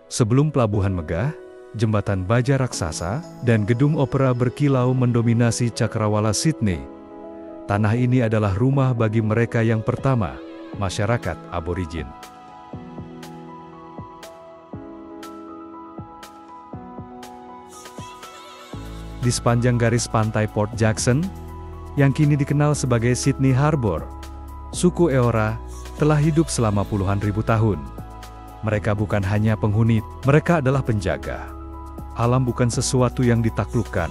Sebelum pelabuhan megah, jembatan baja raksasa, dan gedung opera berkilau mendominasi cakrawala Sydney. Tanah ini adalah rumah bagi mereka yang pertama, masyarakat aborigin. Di sepanjang garis pantai Port Jackson, yang kini dikenal sebagai Sydney Harbour, suku Eora telah hidup selama puluhan ribu tahun. Mereka bukan hanya penghuni, mereka adalah penjaga. Alam bukan sesuatu yang ditaklukkan,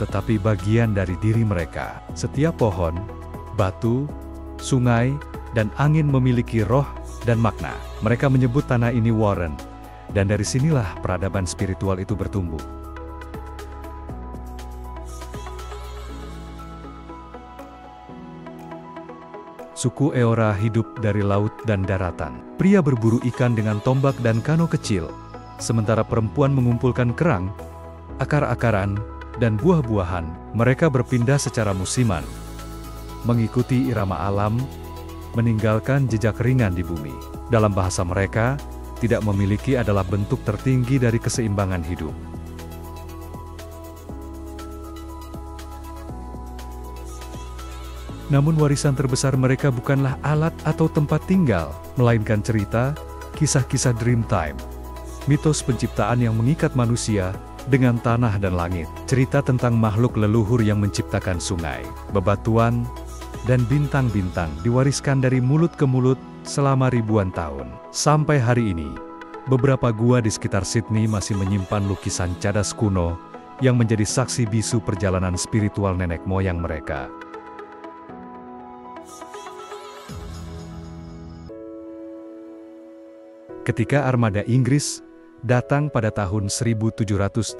tetapi bagian dari diri mereka. Setiap pohon, batu, sungai, dan angin memiliki roh dan makna. Mereka menyebut tanah ini Warren, dan dari sinilah peradaban spiritual itu bertumbuh. Suku Eora hidup dari laut dan daratan. Pria berburu ikan dengan tombak dan kano kecil, sementara perempuan mengumpulkan kerang, akar-akaran, dan buah-buahan. Mereka berpindah secara musiman, mengikuti irama alam, meninggalkan jejak ringan di bumi. Dalam bahasa mereka, tidak memiliki adalah bentuk tertinggi dari keseimbangan hidup. Namun warisan terbesar mereka bukanlah alat atau tempat tinggal, melainkan cerita, kisah-kisah Dreamtime. Mitos penciptaan yang mengikat manusia dengan tanah dan langit. Cerita tentang makhluk leluhur yang menciptakan sungai, bebatuan, dan bintang-bintang diwariskan dari mulut ke mulut selama ribuan tahun. Sampai hari ini, beberapa gua di sekitar Sydney masih menyimpan lukisan cadas kuno yang menjadi saksi bisu perjalanan spiritual nenek moyang mereka. Ketika armada Inggris datang pada tahun 1788,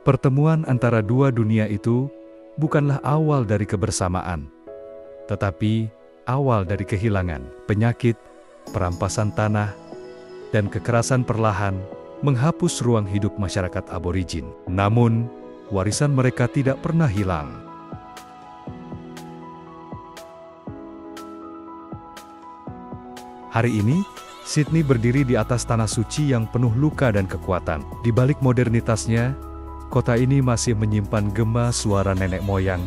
pertemuan antara dua dunia itu bukanlah awal dari kebersamaan, tetapi awal dari kehilangan. Penyakit, perampasan tanah, dan kekerasan perlahan menghapus ruang hidup masyarakat aborigin. Namun, warisan mereka tidak pernah hilang. Hari ini, Sydney berdiri di atas tanah suci yang penuh luka dan kekuatan. Di balik modernitasnya, kota ini masih menyimpan gema suara nenek moyang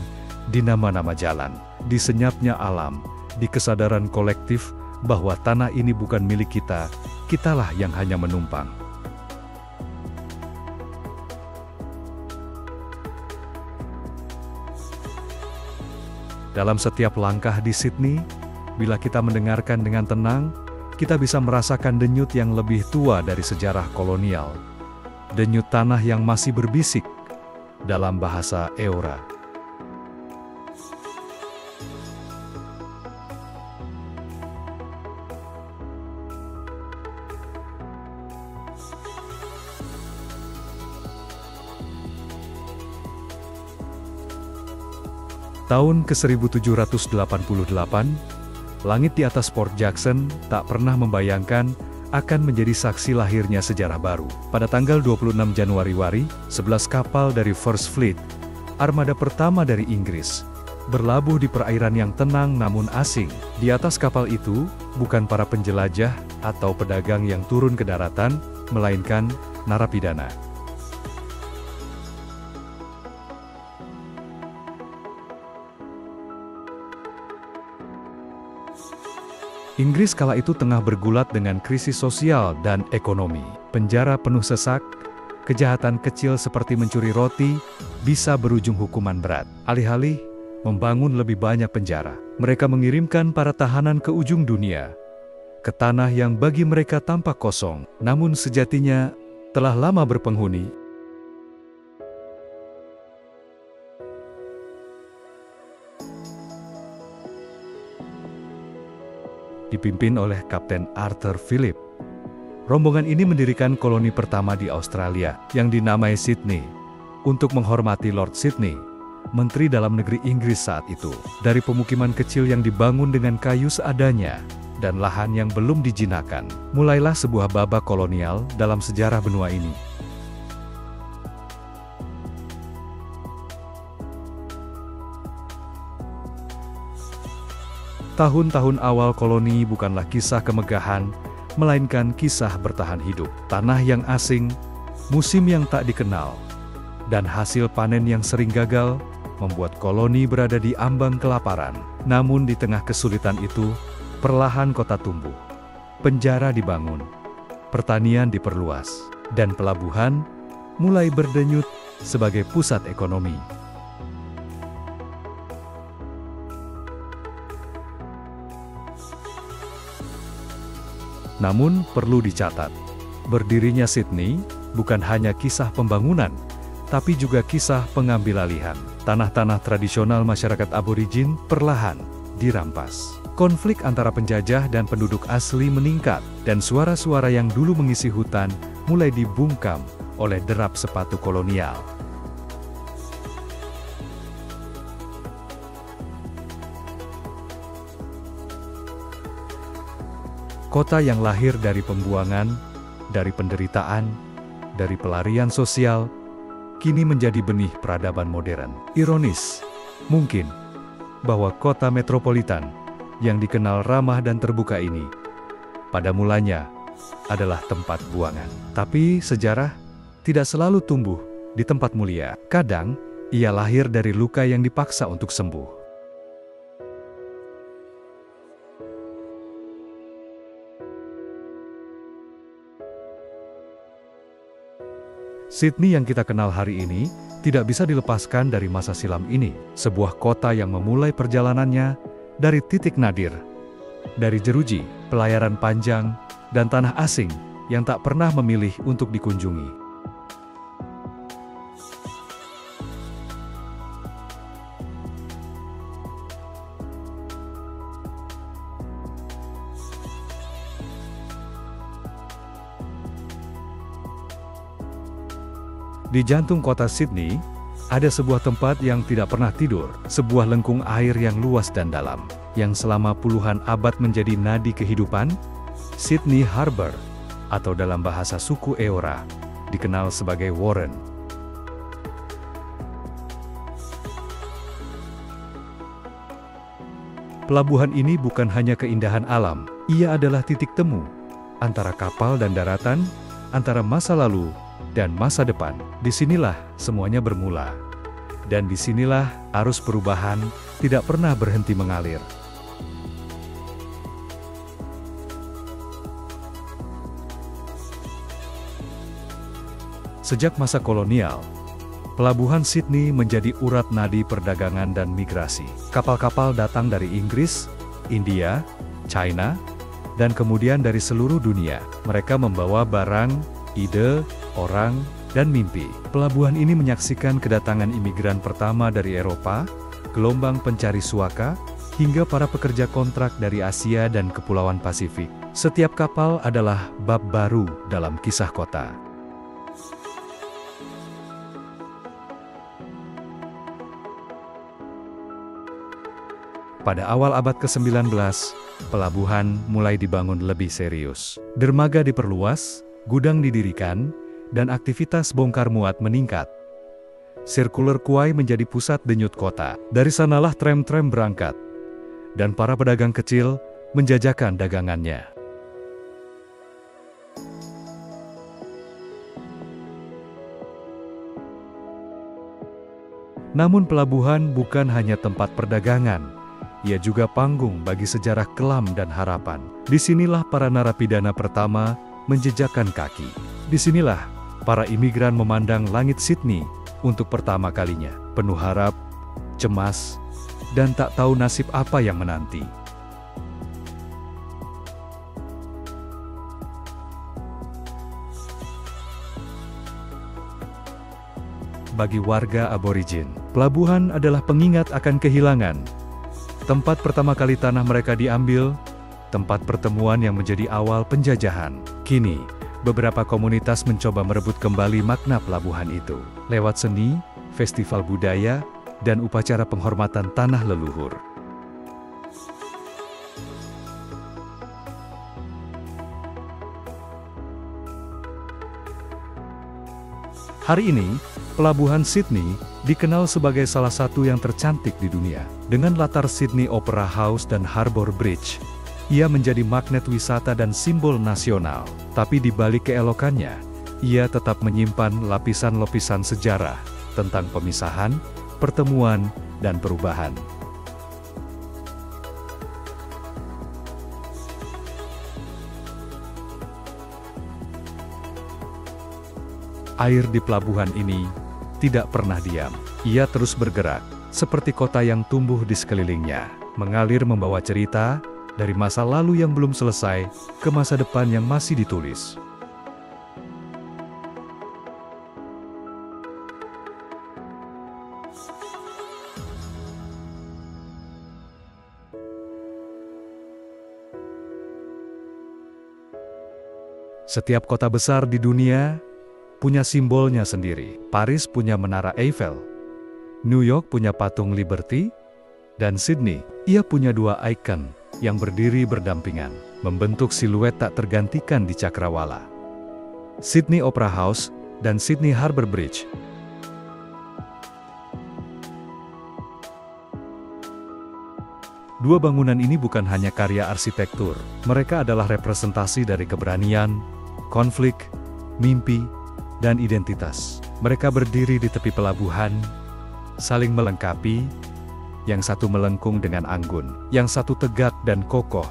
di nama-nama jalan, di senyapnya alam, di kesadaran kolektif bahwa tanah ini bukan milik kita, kitalah yang hanya menumpang. Dalam setiap langkah di Sydney, bila kita mendengarkan dengan tenang, kita bisa merasakan denyut yang lebih tua dari sejarah kolonial. Denyut tanah yang masih berbisik dalam bahasa Eora. Tahun ke-1788, langit di atas Port Jackson tak pernah membayangkan akan menjadi saksi lahirnya sejarah baru. Pada tanggal 26 Januari, 11 kapal dari First Fleet, armada pertama dari Inggris, berlabuh di perairan yang tenang namun asing. Di atas kapal itu, bukan para penjelajah atau pedagang yang turun ke daratan, melainkan narapidana. Inggris kala itu tengah bergulat dengan krisis sosial dan ekonomi. Penjara penuh sesak, kejahatan kecil seperti mencuri roti, bisa berujung hukuman berat. Alih-alih membangun lebih banyak penjara, mereka mengirimkan para tahanan ke ujung dunia, ke tanah yang bagi mereka tampak kosong, namun sejatinya telah lama berpenghuni. Dipimpin oleh Kapten Arthur Phillip, rombongan ini mendirikan koloni pertama di Australia, yang dinamai Sydney, untuk menghormati Lord Sydney, Menteri Dalam Negeri Inggris saat itu. Dari pemukiman kecil yang dibangun dengan kayu seadanya, dan lahan yang belum dijinakan, mulailah sebuah babak kolonial dalam sejarah benua ini. Tahun-tahun awal koloni bukanlah kisah kemegahan, melainkan kisah bertahan hidup. Tanah yang asing, musim yang tak dikenal, dan hasil panen yang sering gagal, membuat koloni berada di ambang kelaparan. Namun di tengah kesulitan itu, perlahan kota tumbuh. Penjara dibangun, pertanian diperluas, dan pelabuhan mulai berdenyut sebagai pusat ekonomi. Namun perlu dicatat, berdirinya Sydney bukan hanya kisah pembangunan, tapi juga kisah pengambil alihan. Tanah-tanah tradisional masyarakat aborigin perlahan dirampas. Konflik antara penjajah dan penduduk asli meningkat, dan suara-suara yang dulu mengisi hutan mulai dibungkam oleh derap sepatu kolonial. Kota yang lahir dari pembuangan, dari penderitaan, dari pelarian sosial, kini menjadi benih peradaban modern. Ironis, mungkin, bahwa kota metropolitan yang dikenal ramah dan terbuka ini, pada mulanya adalah tempat buangan. Tapi sejarah tidak selalu tumbuh di tempat mulia. Kadang, ia lahir dari luka yang dipaksa untuk sembuh. Sydney yang kita kenal hari ini tidak bisa dilepaskan dari masa silam ini. Sebuah kota yang memulai perjalanannya dari titik nadir, dari jeruji, pelayaran panjang, dan tanah asing yang tak pernah memilih untuk dikunjungi. Di jantung kota Sydney, ada sebuah tempat yang tidak pernah tidur, sebuah lengkung air yang luas dan dalam, yang selama puluhan abad menjadi nadi kehidupan, Sydney Harbour, atau dalam bahasa suku Eora, dikenal sebagai Warren. Pelabuhan ini bukan hanya keindahan alam, ia adalah titik temu antara kapal dan daratan, antara masa lalu dan masa depan. Disinilah semuanya bermula. Dan disinilah arus perubahan tidak pernah berhenti mengalir. Sejak masa kolonial, pelabuhan Sydney menjadi urat nadi perdagangan dan migrasi. Kapal-kapal datang dari Inggris, India, China, dan kemudian dari seluruh dunia. Mereka membawa barang, ide, orang, dan mimpi. Pelabuhan ini menyaksikan kedatangan imigran pertama dari Eropa, gelombang pencari suaka, hingga para pekerja kontrak dari Asia dan Kepulauan Pasifik. Setiap kapal adalah bab baru dalam kisah kota. Pada awal abad ke-19, pelabuhan mulai dibangun lebih serius. Dermaga diperluas, gudang didirikan, dan aktivitas bongkar muat meningkat. Circular Quay menjadi pusat denyut kota. Dari sanalah tram-tram berangkat, dan para pedagang kecil menjajakan dagangannya. Namun pelabuhan bukan hanya tempat perdagangan, ia juga panggung bagi sejarah kelam dan harapan. Disinilah para narapidana pertama menjejakkan kaki. Disinilah para imigran memandang langit Sydney untuk pertama kalinya, penuh harap, cemas, dan tak tahu nasib apa yang menanti. Bagi warga aborigin, pelabuhan adalah pengingat akan kehilangan. Tempat pertama kali tanah mereka diambil, tempat pertemuan yang menjadi awal penjajahan. Kini, beberapa komunitas mencoba merebut kembali makna pelabuhan itu, lewat seni, festival budaya, dan upacara penghormatan tanah leluhur. Hari ini, pelabuhan Sydney dikenal sebagai salah satu yang tercantik di dunia. Dengan latar Sydney Opera House dan Harbour Bridge, Ia menjadi magnet wisata dan simbol nasional. Tapi di balik keelokannya, ia tetap menyimpan lapisan-lapisan sejarah tentang pemisahan, pertemuan, dan perubahan. Air di pelabuhan ini tidak pernah diam. Ia terus bergerak, seperti kota yang tumbuh di sekelilingnya, mengalir membawa cerita dari masa lalu yang belum selesai ke masa depan yang masih ditulis. Setiap kota besar di dunia punya simbolnya sendiri. Paris punya Menara Eiffel, New York punya Patung Liberty, dan Sydney, ia punya dua ikon yang berdiri berdampingan, membentuk siluet tak tergantikan di cakrawala. Sydney Opera House dan Sydney Harbour Bridge. Dua bangunan ini bukan hanya karya arsitektur, mereka adalah representasi dari keberanian, konflik, mimpi, dan identitas. Mereka berdiri di tepi pelabuhan, saling melengkapi, yang satu melengkung dengan anggun, yang satu tegak dan kokoh.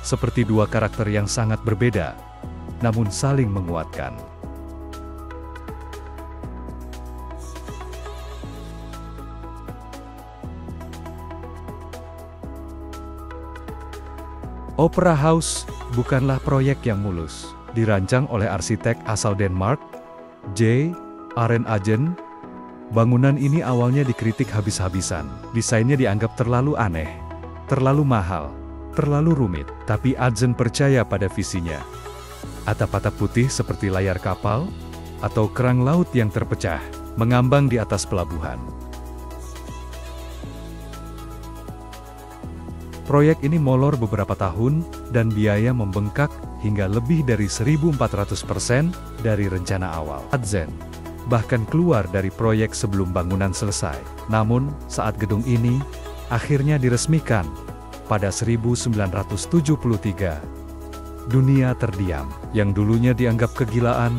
Seperti dua karakter yang sangat berbeda, namun saling menguatkan. Opera House bukanlah proyek yang mulus. Dirancang oleh arsitek asal Denmark, J. Arenagel. Bangunan ini awalnya dikritik habis-habisan. Desainnya dianggap terlalu aneh, terlalu mahal, terlalu rumit. Tapi Agel percaya pada visinya. Atap-atap putih seperti layar kapal, atau kerang laut yang terpecah, mengambang di atas pelabuhan. Proyek ini molor beberapa tahun, dan biaya membengkak hingga lebih dari 1.400% dari rencana awal. Agel bahkan keluar dari proyek sebelum bangunan selesai. Namun, saat gedung ini akhirnya diresmikan pada 1973, dunia terdiam. Yang dulunya dianggap kegilaan,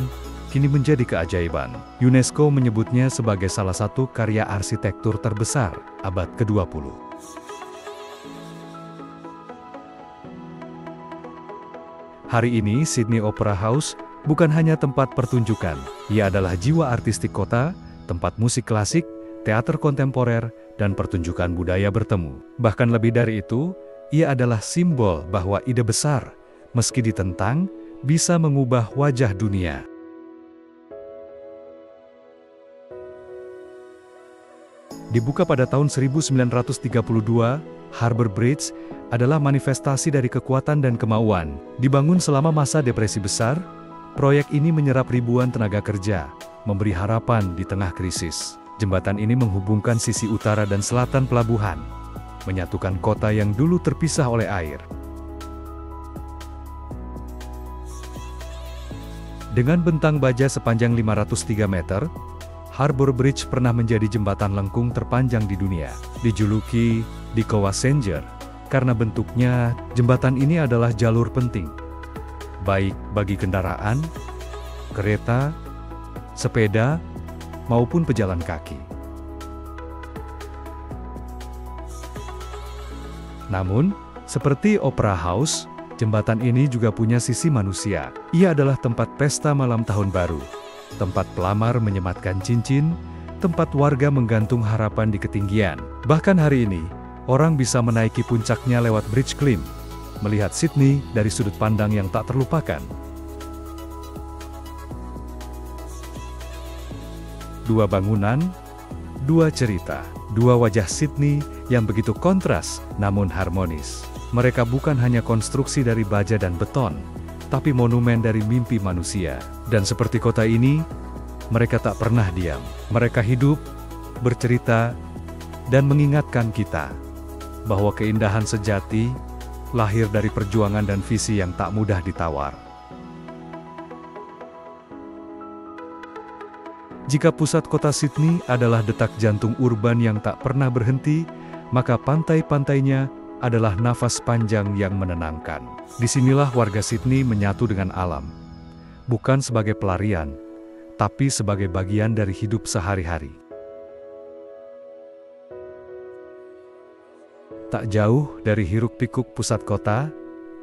kini menjadi keajaiban. UNESCO menyebutnya sebagai salah satu karya arsitektur terbesar abad ke-20. Hari ini, Sydney Opera House bukan hanya tempat pertunjukan, ia adalah jiwa artistik kota, tempat musik klasik, teater kontemporer, dan pertunjukan budaya bertemu. Bahkan lebih dari itu, ia adalah simbol bahwa ide besar, meski ditentang, bisa mengubah wajah dunia. Dibuka pada tahun 1932, Harbour Bridge adalah manifestasi dari kekuatan dan kemauan. Dibangun selama masa depresi besar, proyek ini menyerap ribuan tenaga kerja, memberi harapan di tengah krisis. Jembatan ini menghubungkan sisi utara dan selatan pelabuhan, menyatukan kota yang dulu terpisah oleh air. Dengan bentang baja sepanjang 503 meter, Harbour Bridge pernah menjadi jembatan lengkung terpanjang di dunia. Dijuluki Die Kawassenger, karena bentuknya, jembatan ini adalah jalur penting, baik bagi kendaraan, kereta, sepeda, maupun pejalan kaki. Namun, seperti Opera House, jembatan ini juga punya sisi manusia. Ia adalah tempat pesta malam tahun baru, tempat pelamar menyematkan cincin, tempat warga menggantung harapan di ketinggian. Bahkan hari ini, orang bisa menaiki puncaknya lewat Bridge Climb, melihat Sydney dari sudut pandang yang tak terlupakan. Dua bangunan, dua cerita, dua wajah Sydney yang begitu kontras namun harmonis. Mereka bukan hanya konstruksi dari baja dan beton, tapi monumen dari mimpi manusia. Dan seperti kota ini, mereka tak pernah diam. Mereka hidup, bercerita, dan mengingatkan kita bahwa keindahan sejati lahir dari perjuangan dan visi yang tak mudah ditawar. Jika pusat kota Sydney adalah detak jantung urban yang tak pernah berhenti, maka pantai-pantainya adalah nafas panjang yang menenangkan. Disinilah warga Sydney menyatu dengan alam, bukan sebagai pelarian, tapi sebagai bagian dari hidup sehari-hari. Tak jauh dari hiruk-pikuk pusat kota,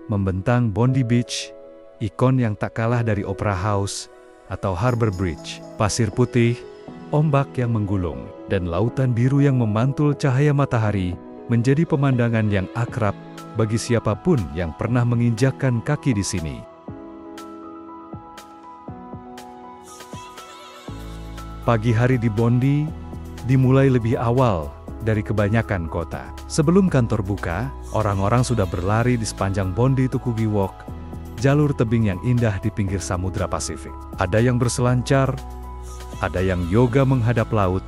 membentang Bondi Beach, ikon yang tak kalah dari Opera House atau Harbour Bridge. Pasir putih, ombak yang menggulung, dan lautan biru yang memantul cahaya matahari menjadi pemandangan yang akrab bagi siapapun yang pernah menginjakkan kaki di sini. Pagi hari di Bondi dimulai lebih awal dari kebanyakan kota. Sebelum kantor buka, orang-orang sudah berlari di sepanjang Bondi to Coogee Walk, jalur tebing yang indah di pinggir Samudra Pasifik. Ada yang berselancar, ada yang yoga menghadap laut,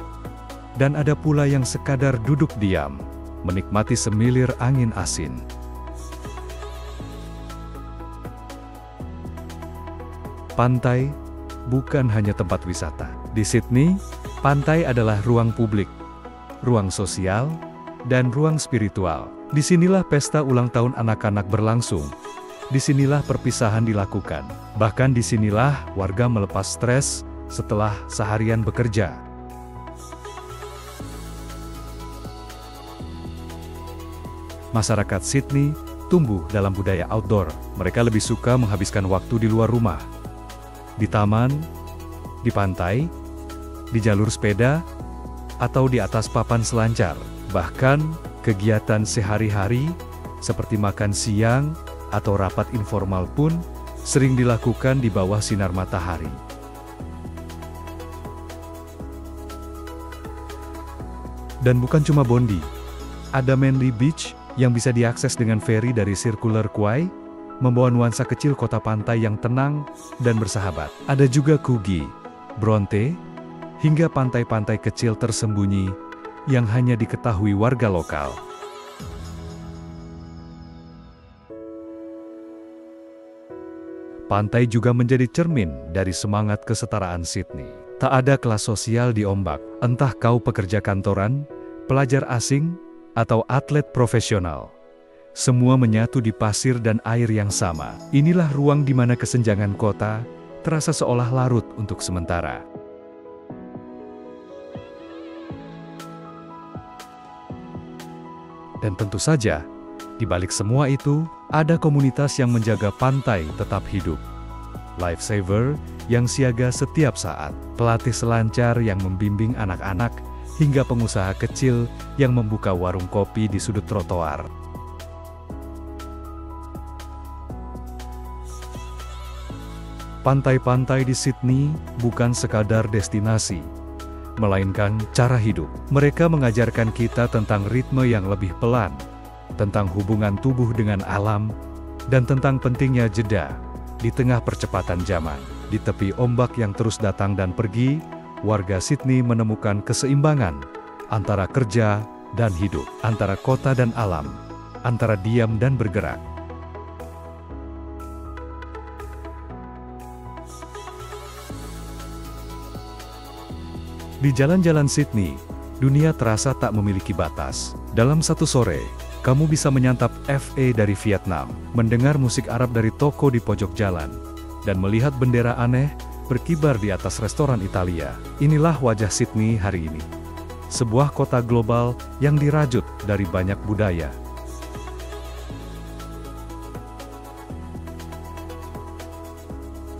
dan ada pula yang sekadar duduk diam, menikmati semilir angin asin. Pantai bukan hanya tempat wisata. Di Sydney, pantai adalah ruang publik, ruang sosial, dan ruang spiritual. Disinilah pesta ulang tahun anak-anak berlangsung. Disinilah perpisahan dilakukan. Bahkan disinilah warga melepas stres setelah seharian bekerja. Masyarakat Sydney tumbuh dalam budaya outdoor. Mereka lebih suka menghabiskan waktu di luar rumah, di taman, di pantai, di jalur sepeda, atau di atas papan selancar. Bahkan, kegiatan sehari-hari seperti makan siang atau rapat informal pun sering dilakukan di bawah sinar matahari. Dan bukan cuma Bondi, ada Manly Beach yang bisa diakses dengan feri dari Circular Quay, membawa nuansa kecil kota pantai yang tenang dan bersahabat. Ada juga Coogee, Bronte, hingga pantai-pantai kecil tersembunyi yang hanya diketahui warga lokal. Pantai juga menjadi cermin dari semangat kesetaraan Sydney. Tak ada kelas sosial di ombak, entah kau pekerja kantoran, pelajar asing, atau atlet profesional. Semua menyatu di pasir dan air yang sama. Inilah ruang di mana kesenjangan kota terasa seolah larut untuk sementara. Dan tentu saja, di balik semua itu, ada komunitas yang menjaga pantai tetap hidup. Lifesaver yang siaga setiap saat, pelatih selancar yang membimbing anak-anak, hingga pengusaha kecil yang membuka warung kopi di sudut trotoar. Pantai-pantai di Sydney bukan sekadar destinasi, melainkan cara hidup. Mereka mengajarkan kita tentang ritme yang lebih pelan, tentang hubungan tubuh dengan alam, dan tentang pentingnya jeda di tengah percepatan zaman. Di tepi ombak yang terus datang dan pergi, warga Sydney menemukan keseimbangan antara kerja dan hidup, antara kota dan alam, antara diam dan bergerak. Di jalan-jalan Sydney, dunia terasa tak memiliki batas. Dalam satu sore, kamu bisa menyantap FA dari Vietnam, mendengar musik Arab dari toko di pojok jalan, dan melihat bendera aneh berkibar di atas restoran Italia. Inilah wajah Sydney hari ini. Sebuah kota global yang dirajut dari banyak budaya.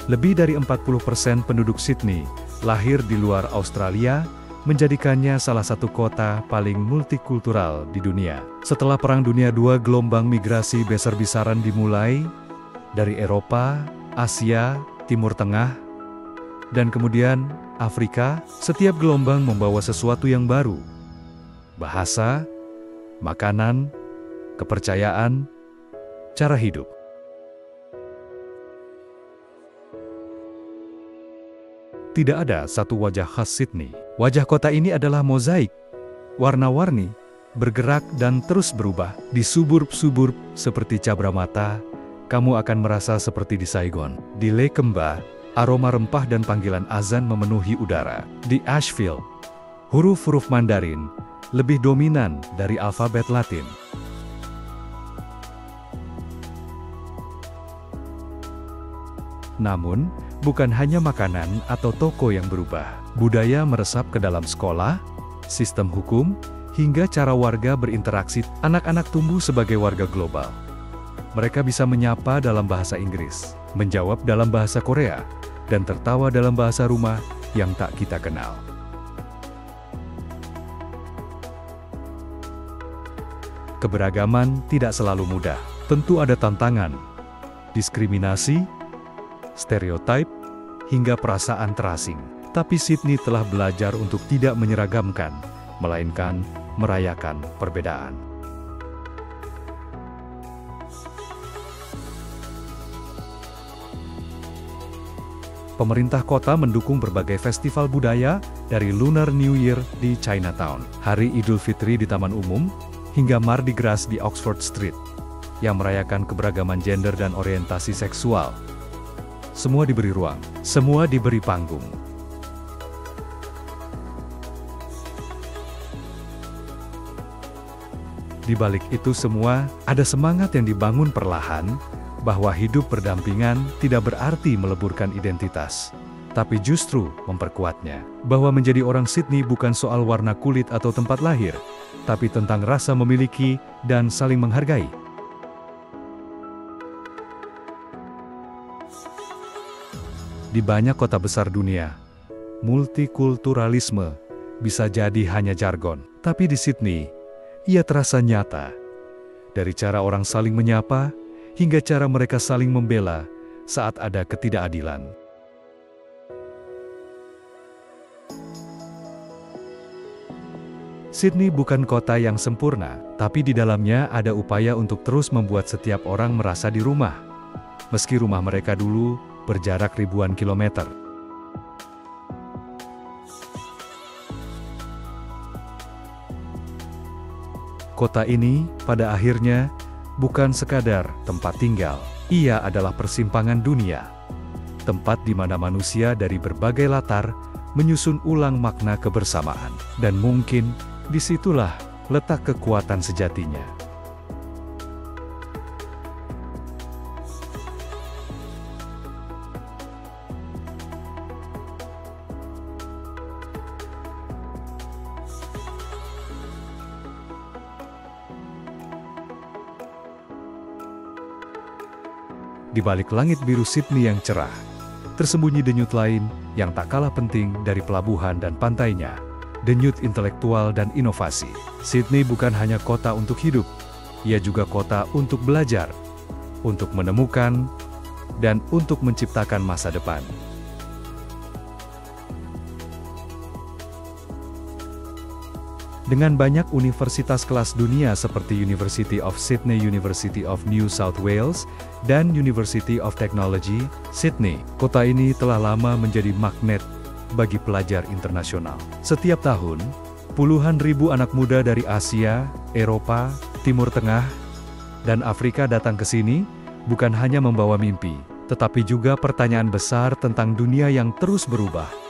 Lebih dari 40% penduduk Sydney lahir di luar Australia, menjadikannya salah satu kota paling multikultural di dunia. Setelah Perang Dunia II, gelombang migrasi besar-besaran dimulai dari Eropa, Asia, Timur Tengah, dan kemudian Afrika. Setiap gelombang membawa sesuatu yang baru. Bahasa, makanan, kepercayaan, cara hidup. Tidak ada satu wajah khas Sydney. Wajah kota ini adalah mozaik, warna-warni, bergerak dan terus berubah. Di suburb-suburb seperti Cabramatta, kamu akan merasa seperti di Saigon. Di Lakemba, aroma rempah dan panggilan azan memenuhi udara. Di Ashfield, huruf-huruf Mandarin lebih dominan dari alfabet Latin. Namun, bukan hanya makanan atau toko yang berubah. Budaya meresap ke dalam sekolah, sistem hukum, hingga cara warga berinteraksi. Anak-anak tumbuh sebagai warga global. Mereka bisa menyapa dalam bahasa Inggris, menjawab dalam bahasa Korea, dan tertawa dalam bahasa rumah yang tak kita kenal. Keberagaman tidak selalu mudah. Tentu ada tantangan, diskriminasi, stereotip, hingga perasaan terasing. Tapi Sydney telah belajar untuk tidak menyeragamkan, melainkan merayakan perbedaan. Pemerintah kota mendukung berbagai festival budaya, dari Lunar New Year di Chinatown, Hari Idul Fitri di Taman Umum, hingga Mardi Gras di Oxford Street, yang merayakan keberagaman gender dan orientasi seksual. Semua diberi ruang, semua diberi panggung. Di balik itu semua, ada semangat yang dibangun perlahan, bahwa hidup berdampingan tidak berarti meleburkan identitas, tapi justru memperkuatnya. Bahwa menjadi orang Sydney bukan soal warna kulit atau tempat lahir, tapi tentang rasa memiliki dan saling menghargai. Di banyak kota besar dunia, multikulturalisme bisa jadi hanya jargon, tapi di Sydney, ia terasa nyata. Dari cara orang saling menyapa, hingga cara mereka saling membela saat ada ketidakadilan. Sydney bukan kota yang sempurna, tapi di dalamnya ada upaya untuk terus membuat setiap orang merasa di rumah, meski rumah mereka dulu berjarak ribuan kilometer. Kota ini, pada akhirnya, bukan sekadar tempat tinggal. Ia adalah persimpangan dunia. Tempat di mana manusia dari berbagai latar menyusun ulang makna kebersamaan. Dan mungkin, disitulah letak kekuatan sejatinya. Di balik langit biru Sydney yang cerah, tersembunyi denyut lain yang tak kalah penting dari pelabuhan dan pantainya, denyut intelektual dan inovasi. Sydney bukan hanya kota untuk hidup, ia juga kota untuk belajar, untuk menemukan, dan untuk menciptakan masa depan. Dengan banyak universitas kelas dunia seperti University of Sydney, University of New South Wales, dan University of Technology, Sydney, kota ini telah lama menjadi magnet bagi pelajar internasional. Setiap tahun, puluhan ribu anak muda dari Asia, Eropa, Timur Tengah, dan Afrika datang ke sini, bukan hanya membawa mimpi, tetapi juga pertanyaan besar tentang dunia yang terus berubah.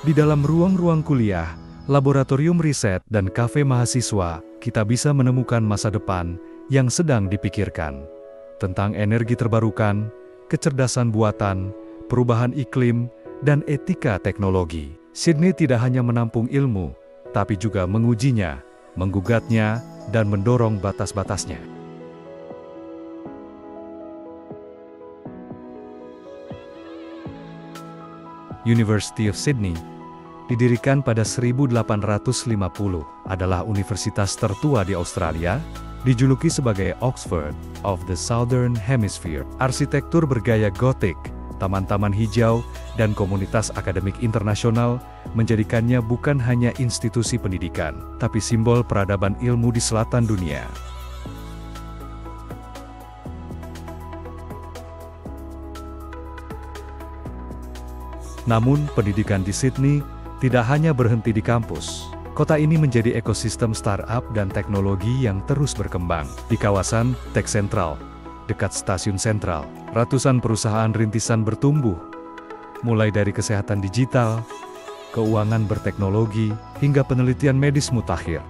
Di dalam ruang-ruang kuliah, laboratorium riset, dan kafe mahasiswa, kita bisa menemukan masa depan yang sedang dipikirkan. Tentang energi terbarukan, kecerdasan buatan, perubahan iklim, dan etika teknologi. Sydney tidak hanya menampung ilmu, tapi juga mengujinya, menggugatnya, dan mendorong batas-batasnya. University of Sydney didirikan pada 1850, adalah universitas tertua di Australia, dijuluki sebagai Oxford of the Southern Hemisphere. Arsitektur bergaya Gothic, taman-taman hijau, dan komunitas akademik internasional menjadikannya bukan hanya institusi pendidikan, tapi simbol peradaban ilmu di selatan dunia. Namun, pendidikan di Sydney tidak hanya berhenti di kampus. Kota ini menjadi ekosistem startup dan teknologi yang terus berkembang. Di kawasan Tech Central, dekat stasiun sentral, ratusan perusahaan rintisan bertumbuh, mulai dari kesehatan digital, keuangan berteknologi, hingga penelitian medis mutakhir.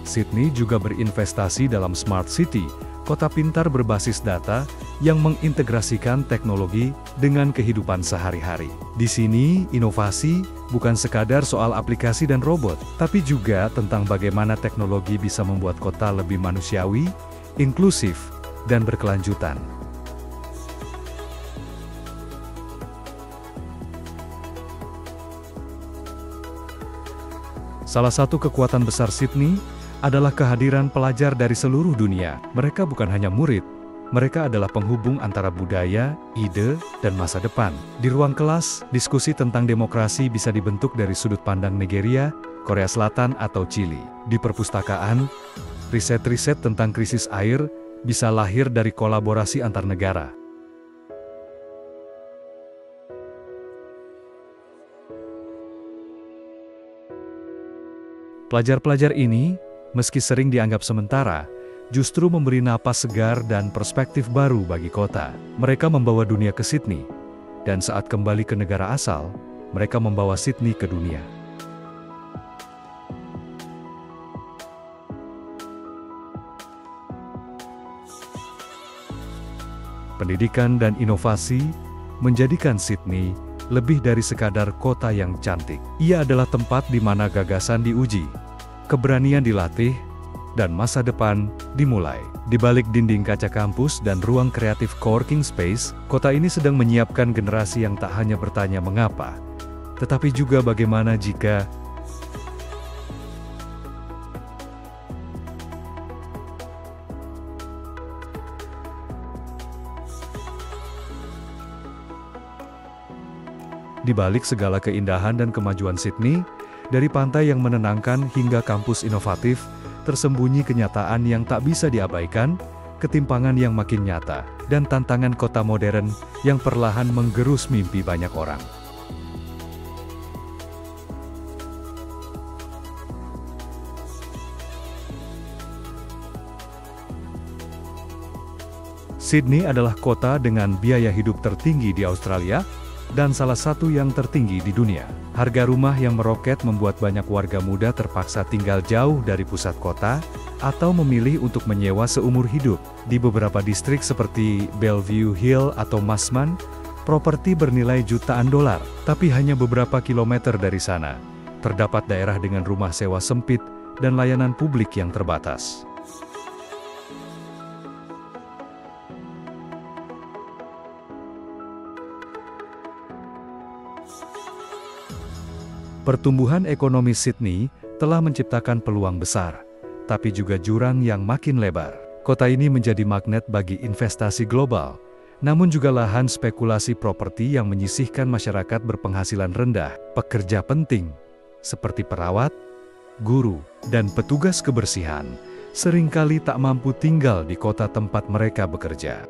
Sydney juga berinvestasi dalam Smart City, kota pintar berbasis data yang mengintegrasikan teknologi dengan kehidupan sehari-hari. Di sini, inovasi bukan sekadar soal aplikasi dan robot, tapi juga tentang bagaimana teknologi bisa membuat kota lebih manusiawi, inklusif, dan berkelanjutan. Salah satu kekuatan besar Sydney adalah kehadiran pelajar dari seluruh dunia. Mereka bukan hanya murid, mereka adalah penghubung antara budaya, ide, dan masa depan. Di ruang kelas, diskusi tentang demokrasi bisa dibentuk dari sudut pandang Nigeria, Korea Selatan, atau Chili. Di perpustakaan, riset-riset tentang krisis air bisa lahir dari kolaborasi antar negara. Pelajar-pelajar ini, meski sering dianggap sementara, justru memberi napas segar dan perspektif baru bagi kota. Mereka membawa dunia ke Sydney, dan saat kembali ke negara asal, mereka membawa Sydney ke dunia. Pendidikan dan inovasi menjadikan Sydney lebih dari sekadar kota yang cantik. Ia adalah tempat di mana gagasan diuji, keberanian dilatih, dan masa depan dimulai. Di balik dinding kaca kampus dan ruang kreatif coworking space, kota ini sedang menyiapkan generasi yang tak hanya bertanya mengapa, tetapi juga bagaimana jika. Di balik segala keindahan dan kemajuan Sydney, dari pantai yang menenangkan hingga kampus inovatif, tersembunyi kenyataan yang tak bisa diabaikan, ketimpangan yang makin nyata, dan tantangan kota modern yang perlahan menggerus mimpi banyak orang. Sydney adalah kota dengan biaya hidup tertinggi di Australia, dan salah satu yang tertinggi di dunia. Harga rumah yang meroket membuat banyak warga muda terpaksa tinggal jauh dari pusat kota, atau memilih untuk menyewa seumur hidup. Di beberapa distrik seperti Bellevue Hill atau Mosman, properti bernilai jutaan dolar. Tapi hanya beberapa kilometer dari sana, terdapat daerah dengan rumah sewa sempit dan layanan publik yang terbatas. Pertumbuhan ekonomi Sydney telah menciptakan peluang besar, tapi juga jurang yang makin lebar. Kota ini menjadi magnet bagi investasi global, namun juga lahan spekulasi properti yang menyisihkan masyarakat berpenghasilan rendah. Pekerja penting, seperti perawat, guru, dan petugas kebersihan, seringkali tak mampu tinggal di kota tempat mereka bekerja.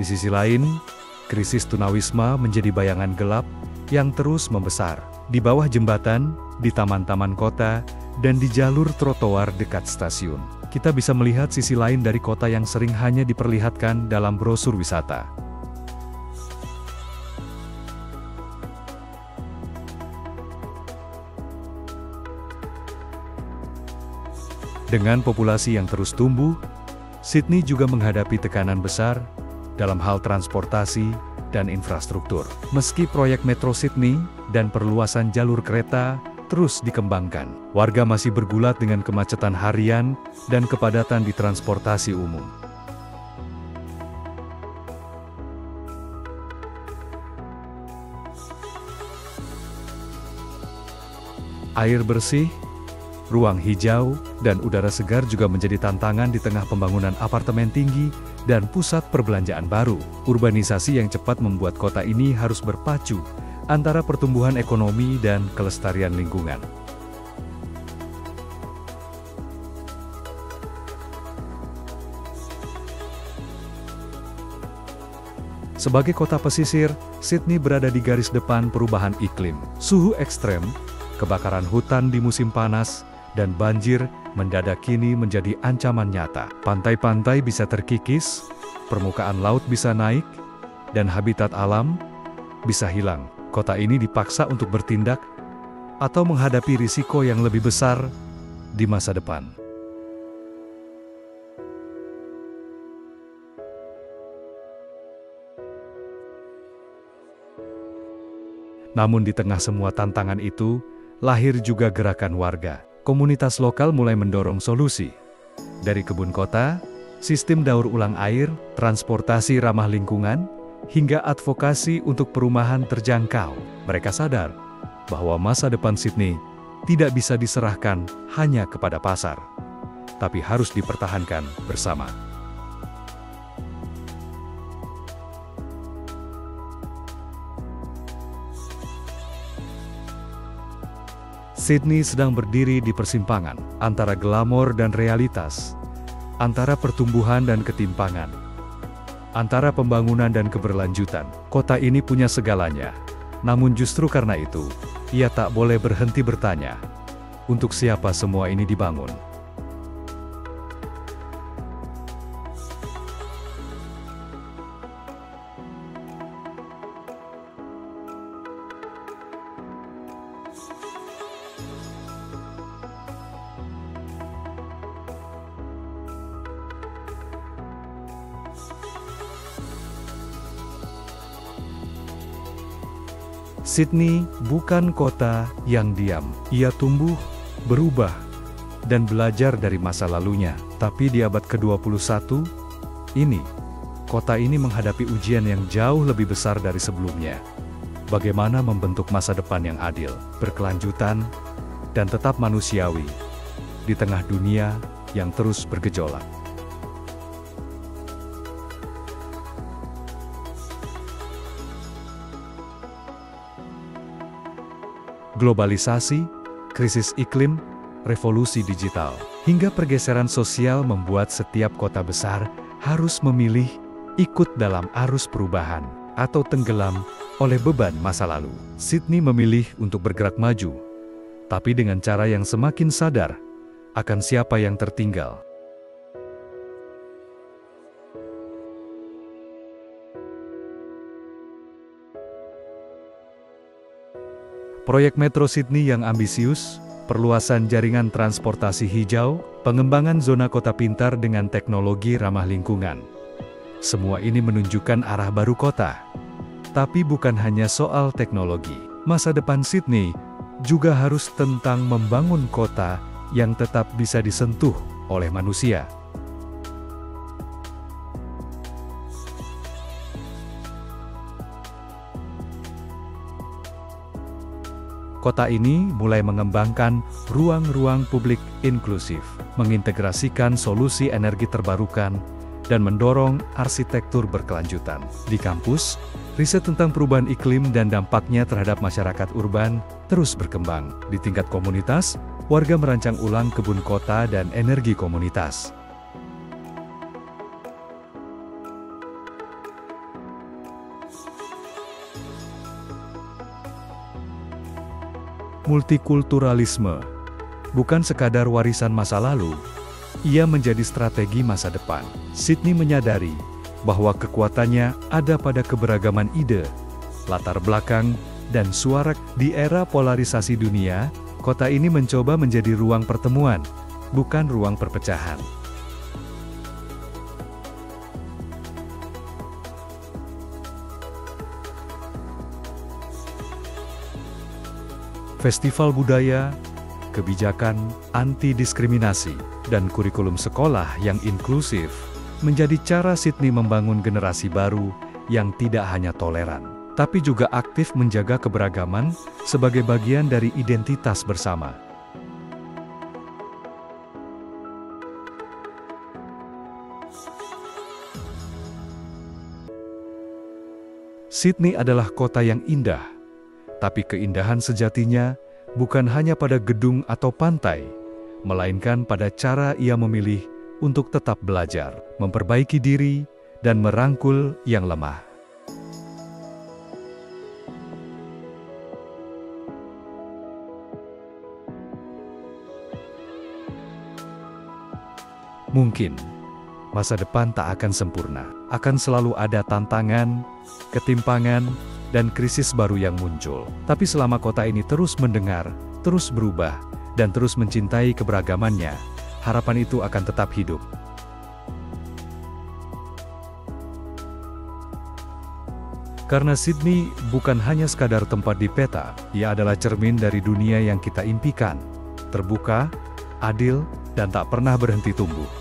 Di sisi lain, krisis tunawisma menjadi bayangan gelap yang terus membesar. Di bawah jembatan, di taman-taman kota, dan di jalur trotoar dekat stasiun. Kita bisa melihat sisi lain dari kota yang sering hanya diperlihatkan dalam brosur wisata. Dengan populasi yang terus tumbuh, Sydney juga menghadapi tekanan besar dalam hal transportasi dan infrastruktur. Meski proyek Metro Sydney dan perluasan jalur kereta terus dikembangkan, warga masih bergulat dengan kemacetan harian dan kepadatan di transportasi umum. Air bersih, ruang hijau, dan udara segar juga menjadi tantangan di tengah pembangunan apartemen tinggi dan pusat perbelanjaan baru. Urbanisasi yang cepat membuat kota ini harus berpacu antara pertumbuhan ekonomi dan kelestarian lingkungan. Sebagai kota pesisir, Sydney berada di garis depan perubahan iklim. Suhu ekstrem, kebakaran hutan di musim panas, dan banjir mendadak kini menjadi ancaman nyata. Pantai-pantai bisa terkikis, permukaan laut bisa naik, dan habitat alam bisa hilang. Kota ini dipaksa untuk bertindak atau menghadapi risiko yang lebih besar di masa depan. Namun di tengah semua tantangan itu, lahir juga gerakan warga. Komunitas lokal mulai mendorong solusi. Dari kebun kota, sistem daur ulang air, transportasi ramah lingkungan, hingga advokasi untuk perumahan terjangkau. Mereka sadar bahwa masa depan Sydney tidak bisa diserahkan hanya kepada pasar, tapi harus dipertahankan bersama. Sydney sedang berdiri di persimpangan antara glamor dan realitas, antara pertumbuhan dan ketimpangan, antara pembangunan dan keberlanjutan. Kota ini punya segalanya, namun justru karena itu, ia tak boleh berhenti bertanya, untuk siapa semua ini dibangun? Sydney bukan kota yang diam. Ia tumbuh, berubah, dan belajar dari masa lalunya. Tapi di abad ke-21, kota ini menghadapi ujian yang jauh lebih besar dari sebelumnya. Bagaimana membentuk masa depan yang adil, berkelanjutan, dan tetap manusiawi di tengah dunia yang terus bergejolak. Globalisasi, krisis iklim, revolusi digital, hingga pergeseran sosial membuat setiap kota besar harus memilih ikut dalam arus perubahan atau tenggelam oleh beban masa lalu. Sydney memilih untuk bergerak maju, tapi dengan cara yang semakin sadar akan siapa yang tertinggal. Proyek Metro Sydney yang ambisius, perluasan jaringan transportasi hijau, pengembangan zona kota pintar dengan teknologi ramah lingkungan. Semua ini menunjukkan arah baru kota. Tapi bukan hanya soal teknologi. Masa depan Sydney juga harus tentang membangun kota yang tetap bisa disentuh oleh manusia. Kota ini mulai mengembangkan ruang-ruang publik inklusif, mengintegrasikan solusi energi terbarukan, dan mendorong arsitektur berkelanjutan. Di kampus, riset tentang perubahan iklim dan dampaknya terhadap masyarakat urban terus berkembang. Di tingkat komunitas, warga merancang ulang kebun kota dan energi komunitas. Multikulturalisme bukan sekadar warisan masa lalu, ia menjadi strategi masa depan. Sydney menyadari bahwa kekuatannya ada pada keberagaman ide, latar belakang, dan suara. Di era polarisasi dunia, kota ini mencoba menjadi ruang pertemuan, bukan ruang perpecahan. Festival budaya, kebijakan anti-diskriminasi, dan kurikulum sekolah yang inklusif menjadi cara Sydney membangun generasi baru yang tidak hanya toleran, tapi juga aktif menjaga keberagaman sebagai bagian dari identitas bersama. Sydney adalah kota yang indah, tapi keindahan sejatinya bukan hanya pada gedung atau pantai, melainkan pada cara ia memilih untuk tetap belajar, memperbaiki diri, dan merangkul yang lemah. Mungkin masa depan tak akan sempurna. Akan selalu ada tantangan, ketimpangan, dan krisis baru yang muncul. Tapi selama kota ini terus mendengar, terus berubah, dan terus mencintai keberagamannya, harapan itu akan tetap hidup. Karena Sydney bukan hanya sekadar tempat di peta, ia adalah cermin dari dunia yang kita impikan, terbuka, adil, dan tak pernah berhenti tumbuh.